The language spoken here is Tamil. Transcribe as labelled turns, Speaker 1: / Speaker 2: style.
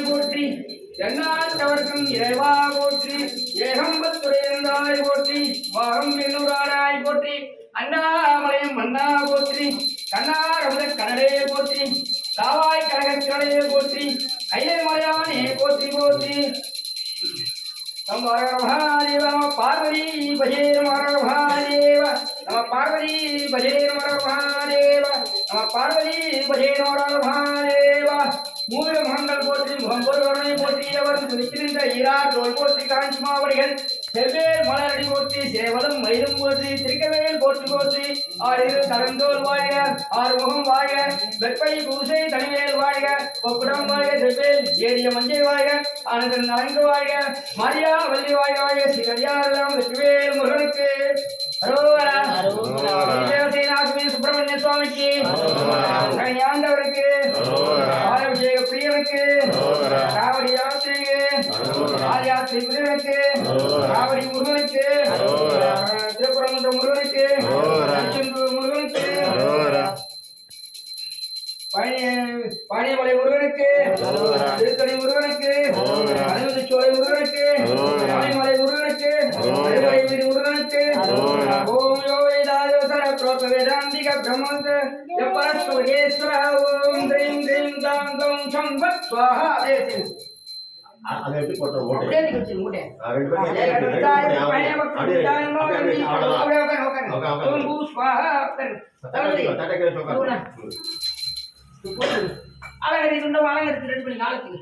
Speaker 1: போற்றி எண்ணாட்டவர்க்கும் இறைவா போற்றி ஏகம்பத்துறையாய் போற்றி வாகம் பெண்ணூரானாய் போற்றி அண்ணாமலையும் மன்னா போற்றி கண்ணாரமுத கனடே போற்றி தாவாய் கனகத்திரளே போற்றி கைலை மலையானே போற்றி போற்றி महादेव नम पार्वती भजे महादेव नम पार्वती भजे महादेव नम पार्वती भजे महादेव மூல மங்கள் போற்றி முகம்பொருவனை போற்றி அவர் நிற்கின்ற ஈரார் தோல் போற்றி காஞ்சி மாவடிகள் செவ்வேல் மலரடி போற்றி சேவலம் மயிலும் போற்றி திருக்கவேல் போற்றி போற்றி ஆறு தரந்தோல் வாழ்க ஆறு முகம் வாழ்க வெப்பை பூசை தனிவேல் வாழ்க கொக்குடம் வாழ்க செவ்வேல் ஏரிய மஞ்சள் வாழ்க ஆனந்தன் நலங்கு வாழ்க மாரியா வள்ளி வாழ்க வாழ்க ஸ்ரீ கடியாரெல்லாம் வெற்றிவேல் முருகனுக்கு அரோகரா சுப்பிரமணிய சுவாமிக்கு ஞாண்டவருக்கு ஆரபிஷேக பிரியனுக்கு காவடி யாத்திரைக்கு ஆதியாத்திரை பிரியனுக்கு காவடி முருகனுக்கு திருப்பரங்குன்ற முருகனுக்கு முருகனுக்கு பாணியமலை முருகனுக்கு திருத்தணி முருகனுக்கு அனுமதிச்சோலை முருகனுக்கு பாணிமலை முருகனுக்கு வீடு முருகனுக்கு ஓம் யோக வேதாந்திக பிரம்மந்த பரஸ்வரேஸ்வர ஓம் கிரீம் கிரீம் தாம் தம் சம்பத் ஸ்வாஹா
Speaker 2: அதை எடுத்து போட்டோம்
Speaker 1: அழகரி ரெண்டு ரெடி பண்ணி நாளைக்கு